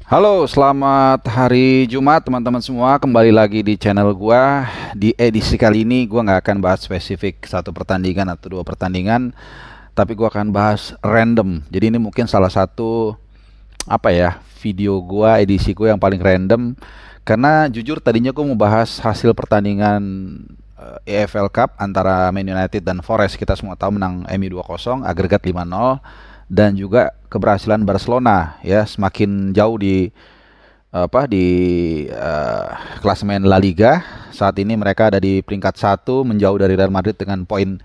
Halo, selamat hari Jumat teman-teman semua. Kembali lagi di channel gua. Di edisi kali ini gua nggak akan bahas spesifik satu pertandingan atau dua pertandingan, tapi gua akan bahas random. Jadi ini mungkin salah satu video gua, edisi gua yang paling random karena jujur tadinya gua mau bahas hasil pertandingan EFL Cup antara Man United dan Forest. Kita semua tahu menang MU 2-0, agregat 5-0, dan juga keberhasilan Barcelona ya semakin jauh di klasemen La Liga. Saat ini mereka ada di peringkat 1, menjauh dari Real Madrid dengan poin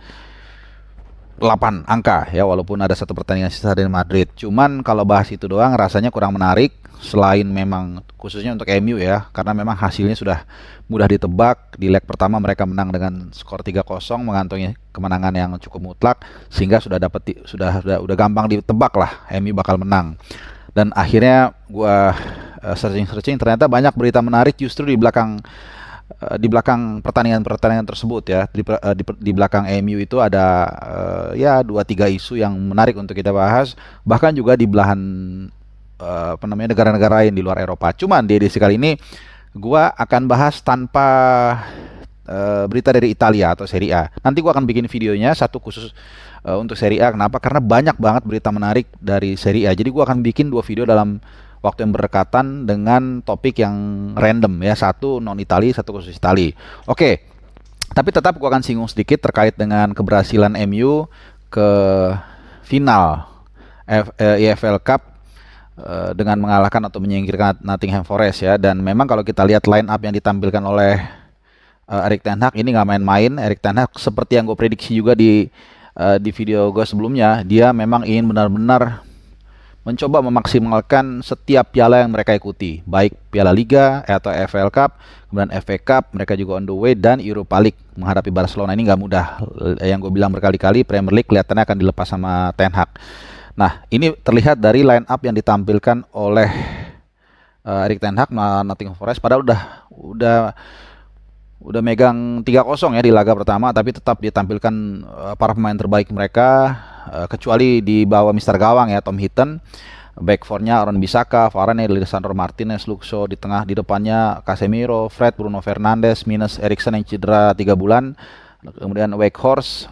8 angka ya, walaupun ada satu pertandingan sisa dari Madrid. Cuman kalau bahas itu doang rasanya kurang menarik, selain memang khususnya untuk MU ya, karena memang hasilnya sudah mudah ditebak. Di leg pertama mereka menang dengan skor 3-0, mengantongi kemenangan yang cukup mutlak, sehingga sudah gampang ditebak lah MU bakal menang. Dan akhirnya gua searching ternyata banyak berita menarik justru di belakang pertandingan-pertandingan tersebut ya. Di belakang MU itu ada ya 2-3 isu yang menarik untuk kita bahas, bahkan juga di belahan negara-negara lain di luar Eropa. Cuman di edisi kali ini gua akan bahas tanpa berita dari Italia atau Serie A. Nanti gua akan bikin videonya satu khusus untuk Serie A. Kenapa? Karena banyak banget berita menarik dari Serie A. Jadi gua akan bikin 2 video dalam waktu yang berdekatan dengan topik yang random ya, satu non Itali, satu khusus Itali. Oke, tapi tetap gua akan singgung sedikit terkait dengan keberhasilan MU ke final EFL Cup dengan mengalahkan atau menyingkirkan Nottingham Forest ya. Dan memang kalau kita lihat line up yang ditampilkan oleh Erik ten Hag ini nggak main-main. Erik ten Hag seperti yang gue prediksi juga di video gue sebelumnya, dia memang ingin benar-benar mencoba memaksimalkan setiap piala yang mereka ikuti, baik Piala Liga atau EFL Cup, kemudian FA Cup, mereka juga on the way, dan Europa League menghadapi Barcelona ini nggak mudah. Yang gue bilang berkali-kali, Premier League kelihatannya akan dilepas sama Ten Hag. Nah, ini terlihat dari line up yang ditampilkan oleh Erik ten Hag Nottingham Forest. Padahal udah megang 3-0 ya di laga pertama, tapi tetap ditampilkan para pemain terbaik mereka, kecuali di bawah Mister Gawang ya, Tom Heaton. Back four-nya Aaron Bissaka, Varane, Lisandro Martinez, Luxo di tengah, di depannya Casemiro, Fred, Bruno Fernandes, minus Eriksen yang cedera 3 bulan. Kemudian Weghorst,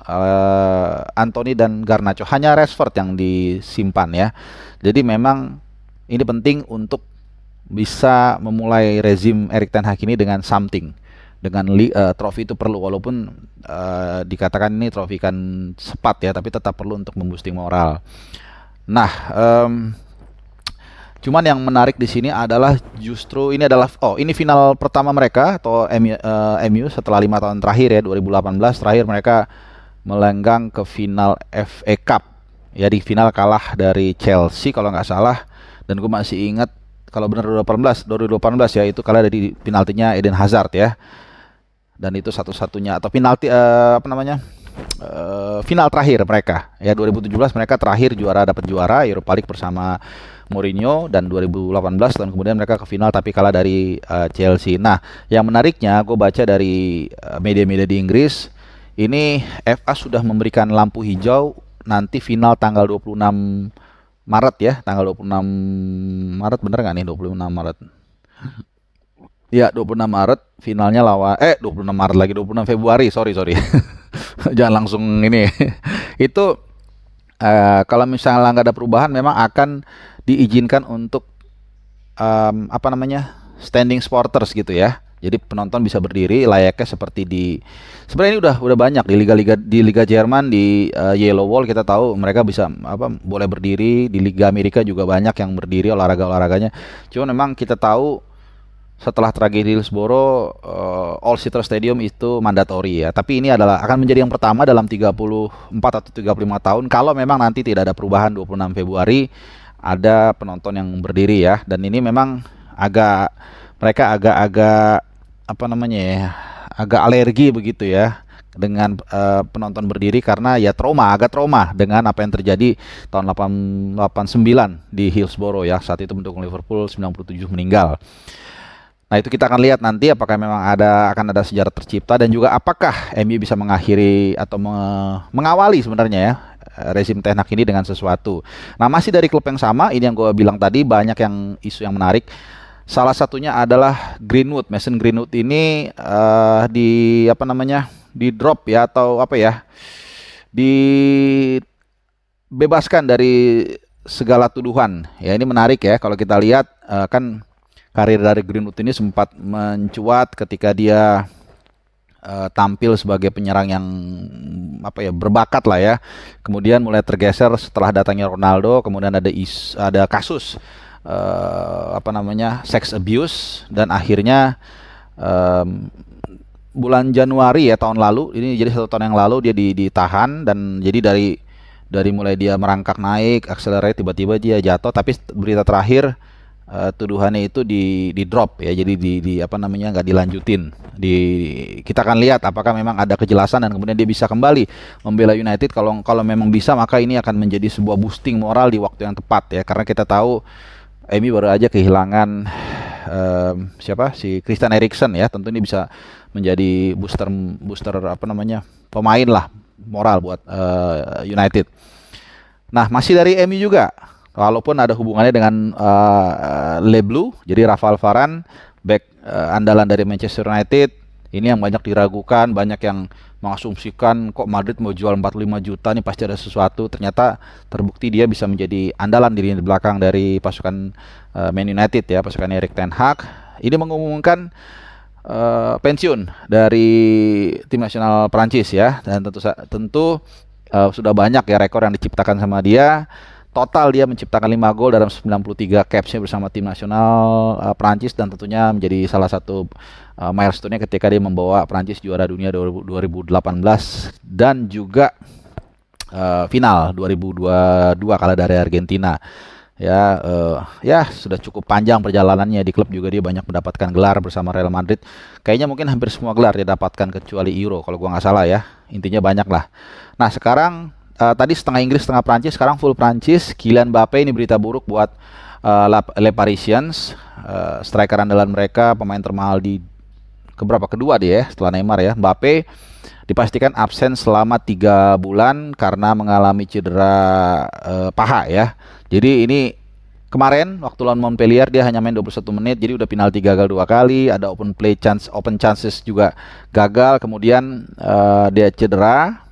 Anthony dan Garnacho. Hanya Rashford yang disimpan ya. Jadi memang ini penting untuk bisa memulai rezim Erik ten Hag ini dengan something. Dengan trofi itu perlu, walaupun dikatakan ini trofi kan sepat ya, tapi tetap perlu untuk memboosting moral. Nah, cuman yang menarik di sini adalah justru ini adalah ini final pertama mereka atau MU setelah 5 tahun terakhir ya, 2018 terakhir mereka melenggang ke final FA Cup ya, di final kalah dari Chelsea kalau nggak salah. Dan gue masih ingat kalau benar 2018 ya, itu kalah dari penaltinya Eden Hazard ya. Dan itu satu-satunya atau penalti final terakhir mereka ya. 2017 mereka terakhir dapat juara Europa League bersama Mourinho, dan 2018 tahun kemudian mereka ke final tapi kalah dari Chelsea. Nah, yang menariknya gue baca dari media-media di Inggris, ini FA sudah memberikan lampu hijau nanti final tanggal 26 Maret ya, tanggal 26 Maret, bener nggak nih 26 Maret? Ya, 26 Maret finalnya lawan 26 Maret lagi, 26 Februari, sorry. Jangan langsung ini. Itu kalau misalnya nggak ada perubahan memang akan diizinkan untuk standing supporters gitu ya. Jadi penonton bisa berdiri layaknya seperti sebenarnya ini udah banyak di Liga Jerman, di Yellow Wall kita tahu mereka bisa boleh berdiri. Di Liga Amerika juga banyak yang berdiri olahraganya. Cuma memang kita tahu setelah tragedi Hillsborough, All Seater Stadium itu mandatory ya. Tapi ini akan menjadi yang pertama dalam 34 atau 35 tahun kalau memang nanti tidak ada perubahan 26 Februari ada penonton yang berdiri ya. Dan ini memang mereka agak agak alergi begitu ya dengan penonton berdiri, karena ya agak trauma dengan apa yang terjadi tahun 89 di Hillsborough ya. Saat itu pendukung Liverpool 97 meninggal. Nah, itu kita akan lihat nanti apakah memang akan ada sejarah tercipta, dan juga apakah MU bisa mengakhiri atau mengawali sebenarnya ya rezim Ten Hag ini dengan sesuatu. Nah, masih dari klub yang sama, ini yang gue bilang tadi banyak yang isu yang menarik. Salah satunya adalah Greenwood. Mason Greenwood ini di apa namanya, di drop ya, atau apa ya, dibebaskan dari segala tuduhan. Ya, ini menarik ya kalau kita lihat kan karir dari Greenwood ini sempat mencuat ketika dia tampil sebagai penyerang yang apa ya, berbakat lah ya. Kemudian mulai tergeser setelah datangnya Ronaldo, kemudian ada kasus apa namanya, sex abuse, dan akhirnya bulan Januari ya tahun lalu, ini jadi 1 tahun yang lalu dia ditahan, dan jadi dari mulai dia merangkak naik, accelerate, tiba-tiba dia jatuh, tapi berita terakhir tuduhannya itu di drop ya, jadi di apa namanya, nggak dilanjutin. Kita akan lihat apakah memang ada kejelasan dan kemudian dia bisa kembali membela United. Kalau memang bisa, maka ini akan menjadi sebuah boosting moral di waktu yang tepat ya, karena kita tahu MU baru aja kehilangan siapa, si Christian Eriksen ya. Tentu ini bisa menjadi booster apa namanya, pemain lah, moral buat United. Nah, masih dari MU juga, walaupun ada hubungannya dengan Le Bleu, jadi Rafael Varane, back andalan dari Manchester United, ini yang banyak diragukan, banyak yang mengasumsikan kok Madrid mau jual 45 juta nih, pasti ada sesuatu. Ternyata terbukti dia bisa menjadi andalan di lini belakang dari pasukan Man United ya, pasukan Erik ten Hag. Ini mengumumkan pensiun dari tim nasional Prancis ya, dan tentu sudah banyak ya rekor yang diciptakan sama dia. Total dia menciptakan 5 gol dalam 93 capsnya bersama tim nasional Prancis, dan tentunya menjadi salah satu milestone-nya ketika dia membawa Prancis juara dunia 2018 dan juga final 2022 kalah dari Argentina. Ya, ya sudah cukup panjang perjalanannya di klub, juga dia banyak mendapatkan gelar bersama Real Madrid. Kayaknya mungkin hampir semua gelar dia dapatkan kecuali Euro kalau gua nggak salah ya. Intinya banyak lah. Nah, sekarang tadi setengah Inggris setengah Prancis, sekarang full Prancis. Kylian Mbappé ini berita buruk buat Les Parisiens, striker andalan mereka, pemain termahal di kedua dia ya, setelah Neymar ya. Mbappé dipastikan absen selama 3 bulan karena mengalami cedera paha ya. Jadi ini kemarin waktu lawan Montpellier dia hanya main 21 menit, jadi udah penalti gagal 2 kali, ada open chances juga gagal, kemudian dia cedera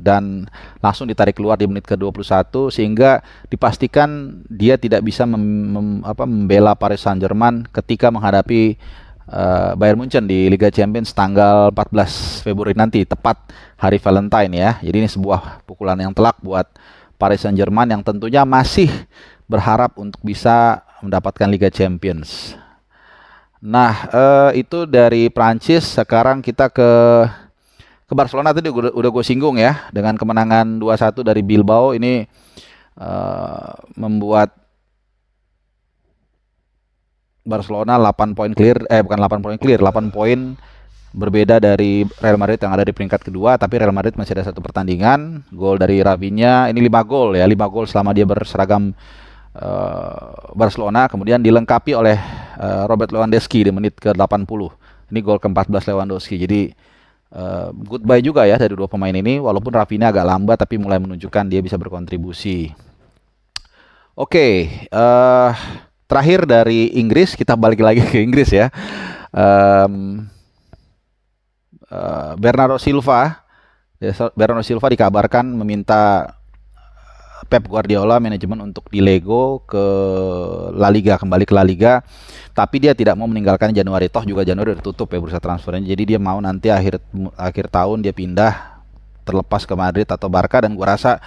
dan langsung ditarik keluar di menit ke-21, sehingga dipastikan dia tidak bisa membela Paris Saint-Germain ketika menghadapi Bayern Munchen di Liga Champions tanggal 14 Februari nanti, tepat hari Valentine ya. Jadi ini sebuah pukulan yang telak buat Paris Saint-Germain yang tentunya masih berharap untuk bisa mendapatkan Liga Champions. Nah, itu dari Prancis. Sekarang kita ke Barcelona. Tadi udah gue singgung ya, dengan kemenangan 2-1 dari Bilbao ini membuat Barcelona 8 poin clear, bukan 8 poin clear, 8 poin berbeda dari Real Madrid yang ada di peringkat kedua, tapi Real Madrid masih ada 1 pertandingan. Gol dari Rafinha, ini 5 gol ya, 5 gol selama dia berseragam Barcelona, kemudian dilengkapi oleh Robert Lewandowski di menit ke-80. Ini gol ke-14 Lewandowski. Jadi goodbye juga ya dari 2 pemain ini, walaupun Rafinha agak lambat tapi mulai menunjukkan dia bisa berkontribusi. Oke, terakhir dari Inggris, kita balik lagi ke Inggris ya. Bernardo Silva dikabarkan meminta Pep Guardiola manajemen untuk dilego ke La Liga, kembali ke La Liga, tapi dia tidak mau meninggalkan Januari. Toh juga Januari udah tutup ya bursa transfernya, jadi dia mau nanti akhir tahun dia pindah, terlepas ke Madrid atau Barca. Dan gua rasa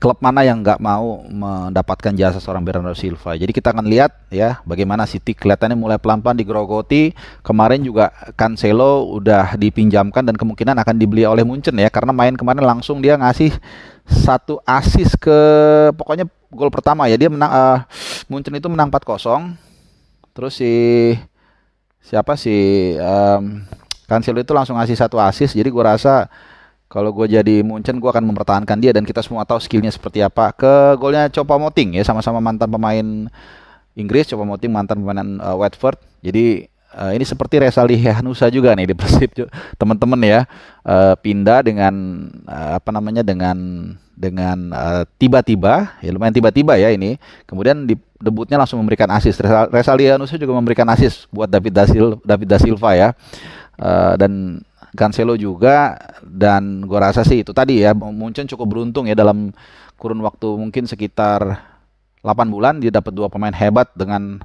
klub mana yang nggak mau mendapatkan jasa seorang Bernardo Silva. Jadi kita akan lihat ya bagaimana City kelihatannya mulai pelan-pelan digerogoti. Kemarin juga Cancelo udah dipinjamkan dan kemungkinan akan dibeli oleh Munchen ya, karena main kemarin langsung dia ngasih 1 assist ke, pokoknya gol pertama ya, dia menang, Munchen itu menang 4-0. Terus Cancelo itu langsung ngasih 1 assist. Jadi gua rasa kalau gue jadi Munchen, gue akan mempertahankan dia, dan kita semua tahu skillnya seperti apa. Ke golnya Choupo-Moting ya, sama-sama mantan pemain Inggris. Choupo-Moting mantan pemain Watford. Jadi Ini seperti Rezaliha Nusa juga nih di Persib teman-teman ya. Pindah dengan apa namanya tiba-tiba, ya lumayan tiba-tiba ya ini. Kemudian di debutnya langsung memberikan assist. Rezaliha Nusa juga memberikan assist buat David da Silva ya. Dan Cancelo juga, dan gua rasa sih itu tadi ya, Munchen cukup beruntung ya, dalam kurun waktu mungkin sekitar 8 bulan dia dapat dua pemain hebat dengan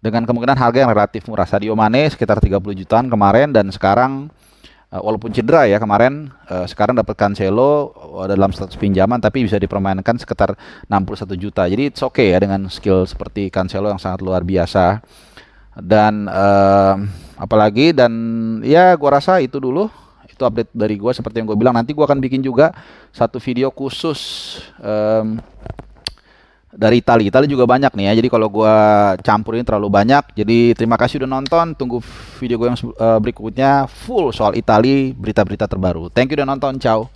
kemungkinan harga yang relatif murah. Sadio Mane sekitar 30 jutaan kemarin, dan sekarang walaupun cedera ya kemarin, sekarang dapat Cancelo dalam status pinjaman tapi bisa dipermainkan sekitar 61 juta. Jadi it's okay ya dengan skill seperti Cancelo yang sangat luar biasa. Dan apalagi, dan ya gua rasa itu dulu, itu update dari gua. Seperti yang gua bilang, nanti gua akan bikin juga satu video khusus dari Italia. Italia juga banyak nih ya, jadi kalau gua campurin terlalu banyak. Jadi terima kasih udah nonton, tunggu video gue yang berikutnya full soal Italia, berita-berita terbaru. Thank you udah nonton, ciao.